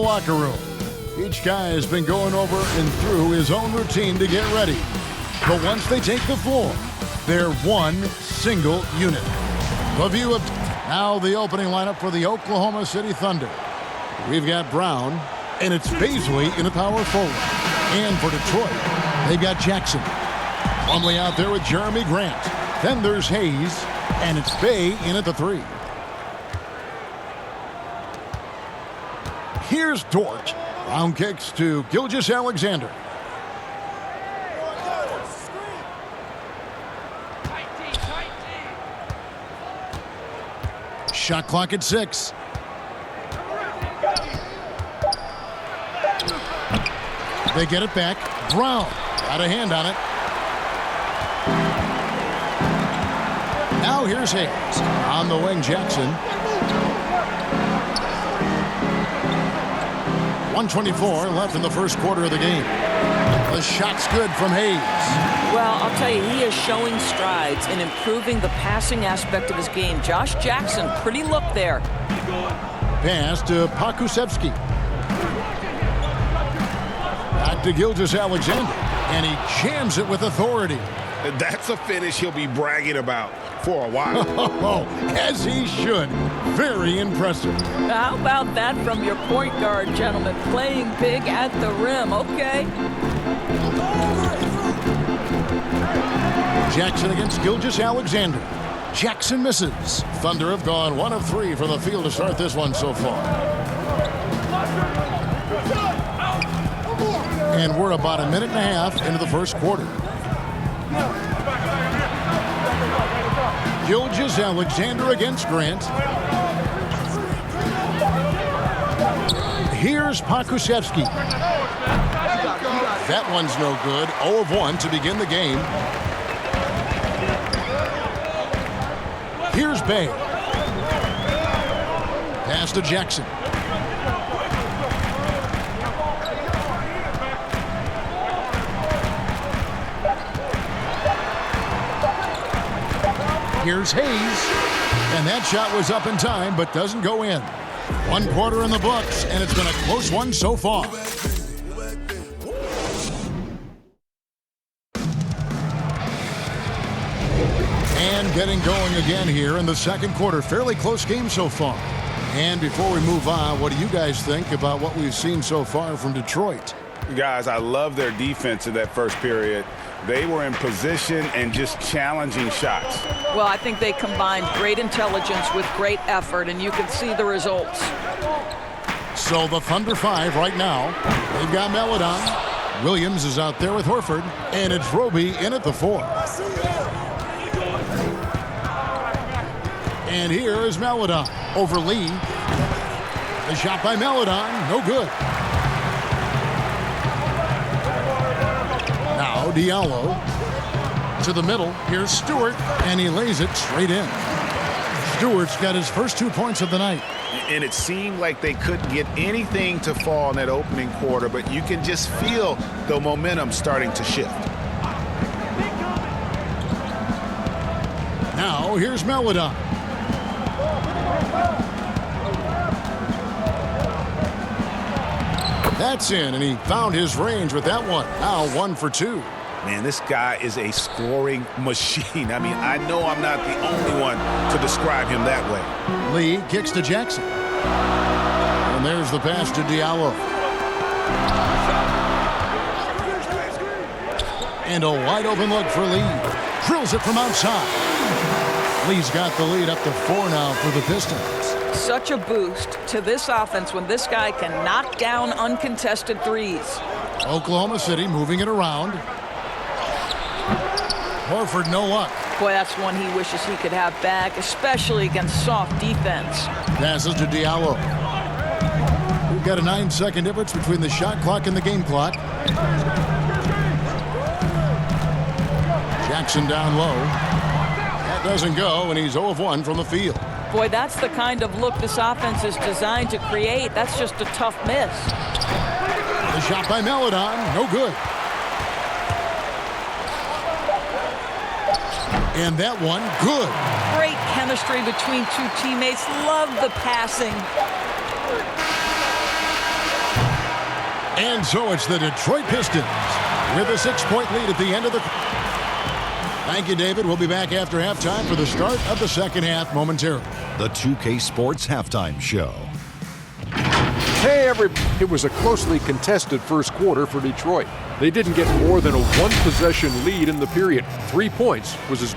locker room. Each guy has been going over and through his own routine to get ready. But once they take the floor, they're one single unit. The view of now the opening lineup for the Oklahoma City Thunder. We've got Brown, and it's Baisley in the power forward. And for Detroit, they've got Jackson. Plumlee out there with Jeremy Grant. Then there's Hayes, and it's Bay in at the 3. Here's Dort. Brown kicks to Gilgeous-Alexander. Shot clock at 6. They get it back. Brown got a hand on it. Now here's Hayes. On the wing, Jackson. 1:24 left in the first quarter of the game. The shot's good from Hayes. Well, I'll tell you, he is showing strides in improving the passing aspect of his game. Josh Jackson, pretty look there. Pass to Pakusevsky. Back to Gilgeous-Alexander, and he jams it with authority. That's a finish he'll be bragging about for a while. As he should. Very impressive. How about that from your point guard, gentlemen? Playing big at the rim, okay? Jackson against Gilgeous-Alexander. Jackson misses. Thunder have gone 1 of 3 from the field to start this one so far. And we're about a minute and a half into the first quarter. Gilgeous-Alexander against Grant. Here's Pakusevsky. That one's no good. 0 of 1 to begin the game. Here's Bay. Pass to Jackson. Here's Hayes. And that shot was up in time, but doesn't go in. 1 quarter in the books, and it's been a close one so far. And getting going again here in the second quarter. Fairly close game so far. And before we move on, what do you guys think about what we've seen so far from Detroit? Guys, I love their defense in that first period. They were in position and just challenging shots. Well, I think they combined great intelligence with great effort, and you can see the results. So the Thunder 5 right now. They've got Meladon. Williams is out there with Horford, and it's Roby in at the 4. And here is Meladon over Lee. The shot by Meladon, no good. Now Diallo to the middle. Here's Stewart, and he lays it straight in. Stewart's got his first 2 points of the night. And it seemed like they couldn't get anything to fall in that opening quarter, but you can just feel the momentum starting to shift. Now here's Meladon. That's in, and he found his range with that one. Now 1 for 2. Man, this guy is a scoring machine. I mean, I know I'm not the only one to describe him that way. Lee kicks to Jackson. And there's the pass to Diallo. And a wide open look for Lee. Drills it from outside. Lee's got the lead up to 4 now for the Pistons. Such a boost to this offense when this guy can knock down uncontested threes. Oklahoma City moving it around. Horford, no luck. Boy, that's one he wishes he could have back, especially against soft defense. Passes to Diallo. We've got a 9-second difference between the shot clock and the game clock. Jackson down low. That doesn't go, and he's 0 of 1 from the field. Boy, that's the kind of look this offense is designed to create. That's just a tough miss. The shot by Meladon, no good. And that one, good. Great chemistry between two teammates. Love the passing. And so it's the Detroit Pistons with a 6-point lead at the end of the... Thank you, David. We'll be back after halftime for the start of the second half momentarily. The 2K Sports Halftime Show. Hey, it was a closely contested first quarter for Detroit. They didn't get more than a one-possession lead in the period. 3 points was as...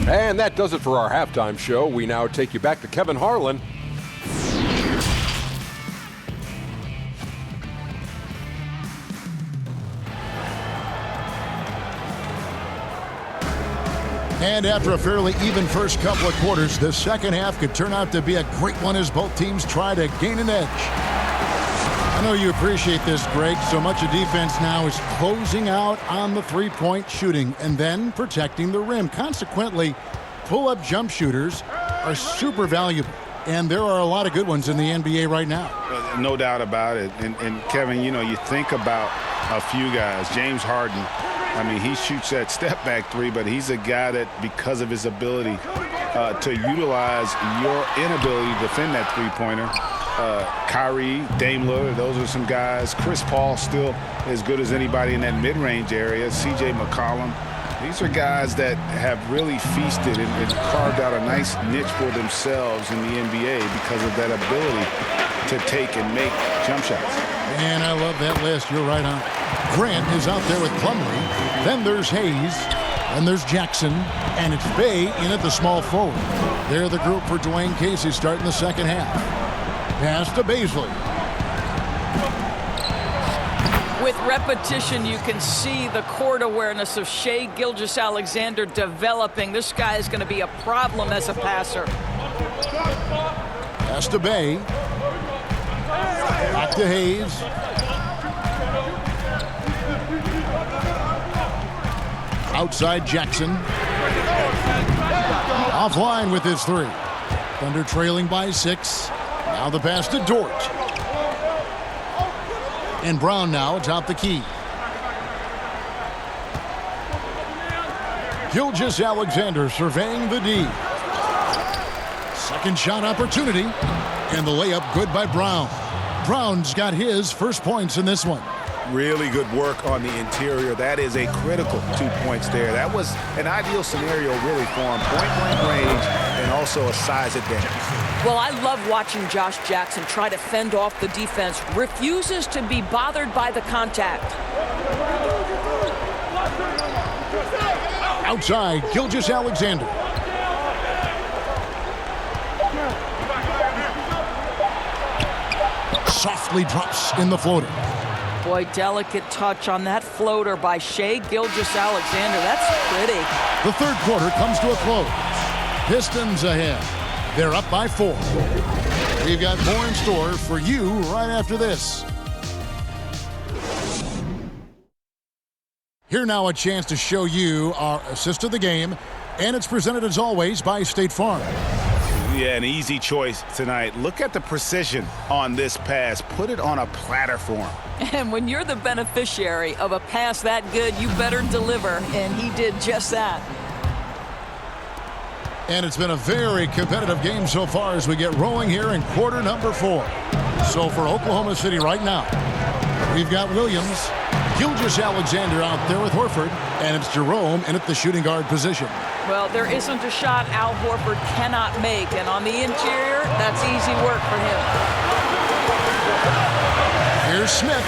And that does it for our halftime show. We now take you back to Kevin Harlan. And after a fairly even first couple of quarters, the second half could turn out to be a great one as both teams try to gain an edge. I know you appreciate this, Greg. So much of defense now is closing out on the three-point shooting and then protecting the rim. Consequently, pull-up jump shooters are super valuable. And there are a lot of good ones in the NBA right now. No doubt about it. And Kevin, you know, you think about a few guys. James Harden. I mean, he shoots that step-back three, but he's a guy that, because of his ability to utilize your inability to defend that three-pointer, Kyrie, Dame Lillard, those are some guys. Chris Paul still as good as anybody in that mid-range area. C.J. McCollum. These are guys that have really feasted and carved out a nice niche for themselves in the NBA because of that ability to take and make jump shots. And I love that list. You're right on. Grant is out there with Plumlee. Then there's Hayes. Then there's Jackson. And it's Bay in at the small forward. They're the group for Dwayne Casey starting the second half. Pass to Baisley. With repetition, you can see the court awareness of Shai Gilgeous-Alexander developing. This guy is going to be a problem as a passer. Pass to Bay. Back to Hayes. Outside Jackson. Offline with his three. Thunder trailing by 6. Now the pass to Dort. And Brown now atop the key. Gilgeous-Alexander surveying the D. Second shot opportunity. And the layup good by Brown. Brown's got his first points in this one. Really good work on the interior. That is a critical 2 points there. That was an ideal scenario really for him. Point-blank range and also a size advantage. Well, I love watching Josh Jackson try to fend off the defense. Refuses to be bothered by the contact. Outside, Gilgeous-Alexander. Softly drops in the floater. Boy, delicate touch on that floater by Shai Gilgeous-Alexander. That's pretty. The third quarter comes to a close. Pistons ahead. They're up by 4. We've got more in store for you right after this. Here now a chance to show you our assist of the game, and it's presented as always by State Farm. Yeah, an easy choice tonight. Look at the precision on this pass. Put it on a platter for him. And when you're the beneficiary of a pass that good, you better deliver, and he did just that. And it's been a very competitive game so far as we get rolling here in quarter number 4. So for Oklahoma City right now, we've got Williams, Gilgeous-Alexander out there with Horford, and it's Jerome in at the shooting guard position. Well, there isn't a shot Al Horford cannot make, and on the interior, that's easy work for him. Here's Smith.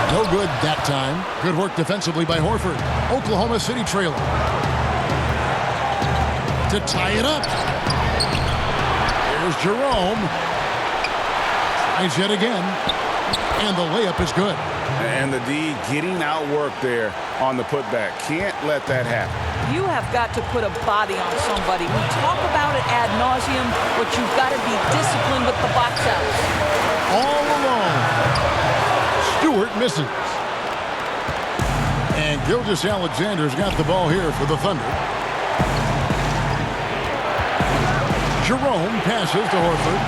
No good that time. Good work defensively by Horford. Oklahoma City trailing. To tie it up. Here's Jerome. Tries yet again. And the layup is good. And the D getting outworked there on the putback. Can't let that happen. You have got to put a body on somebody. We talk about it ad nauseum, but you've got to be disciplined with the box outs. All alone. Stewart misses. And Gilgeous-Alexander's got the ball here for the Thunder. Jerome passes to Horford.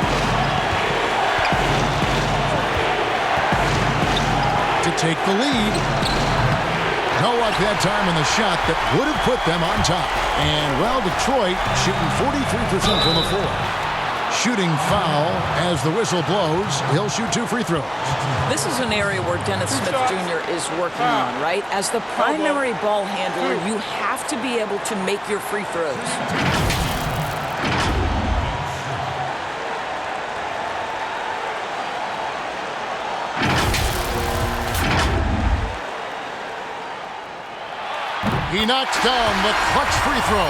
To take the lead. No luck that time in the shot that would have put them on top. And, well, Detroit shooting 43% from the floor. shooting foul. As the whistle blows, he'll shoot 2 free throws. This is an area where Dennis Smith Jr. is working on, right? As the primary ball handler, you have to be able to make your free throws. He knocks down the clutch free throw.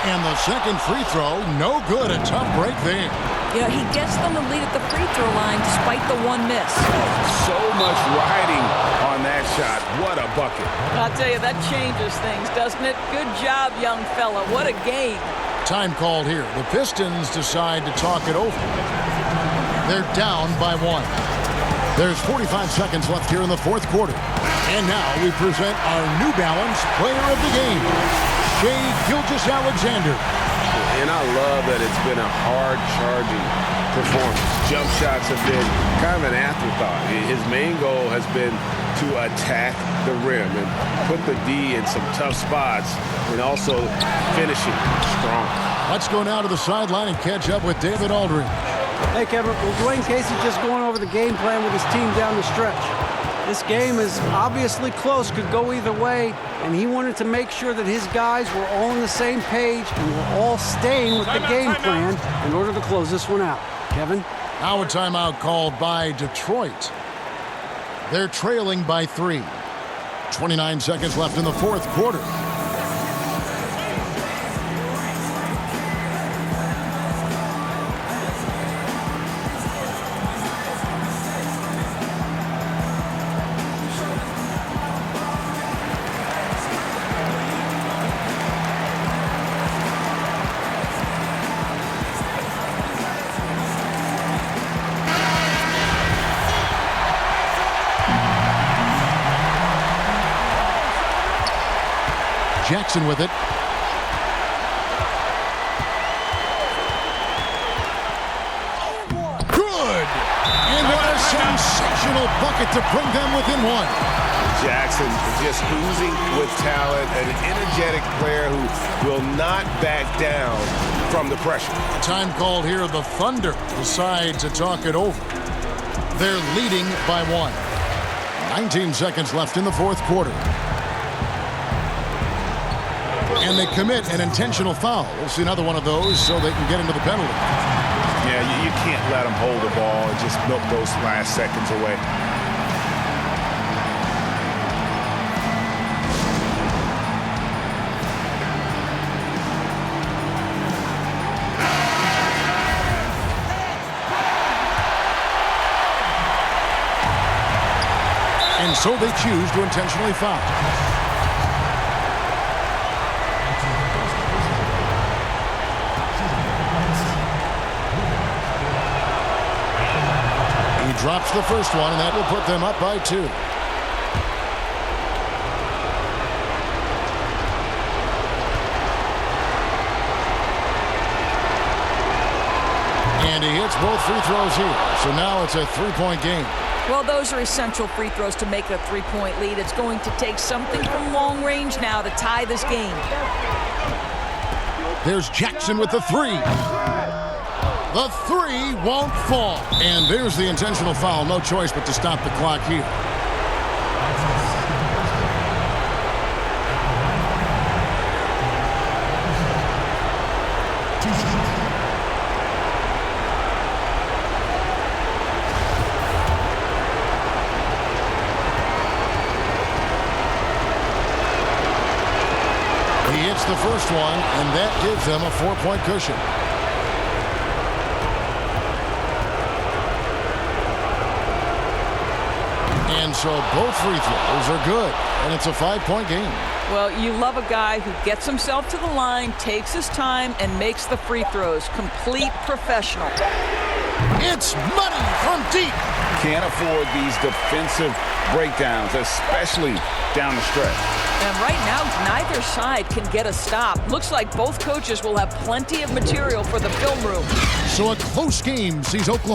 And the second free throw, no good. A tough break there. You know, he gets them the lead at the free throw line despite the 1 miss. So much riding on that shot. What a bucket. I'll tell you, that changes things, doesn't it? Good job, young fella. What a game. Time called here. The Pistons decide to talk it over. They're down by 1. There's 45 seconds left here in the fourth quarter. And now we present our New Balance player of the game, Shai Gilgeous-Alexander. And I love that it's been a hard-charging performance. Jump shots have been kind of an afterthought. His main goal has been to attack the rim and put the D in some tough spots and also finishing strong. Let's go now to the sideline and catch up with David Aldridge. Hey, Kevin. Well, Dwayne Casey just going over the game plan with his team down the stretch. This game is obviously close, could go either way, and he wanted to make sure that his guys were all on the same page and were all staying with the game plan in order to close this one out. Kevin? Now a timeout called by Detroit. They're trailing by 3. 29 seconds left in the fourth quarter. Jackson with it. Good! And what a sensational bucket to bring them within 1. Jackson just oozing with talent, an energetic player who will not back down from the pressure. Time called here. The Thunder decide to talk it over. They're leading by 1. 19 seconds left in the fourth quarter. And they commit an intentional foul. We'll see another one of those so they can get into the penalty. Yeah, you can't let them hold the ball and just milk those last seconds away. And so they choose to intentionally foul. Drops the first one, and that will put them up by 2. And he hits both free throws here. So now it's a 3-point game. Well, those are essential free throws to make a 3-point lead. It's going to take something from long range now to tie this game. There's Jackson with the 3. The 3 won't fall. And there's the intentional foul. No choice but to stop the clock here. He hits the first one, and that gives them a 4-point cushion. And so both free throws are good, and it's a 5-point game. Well, you love a guy who gets himself to the line, takes his time, and makes the free throws. Complete professional. It's money from deep. Can't afford these defensive breakdowns, especially down the stretch. And right now, neither side can get a stop. Looks like both coaches will have plenty of material for the film room. So a close game sees Oklahoma.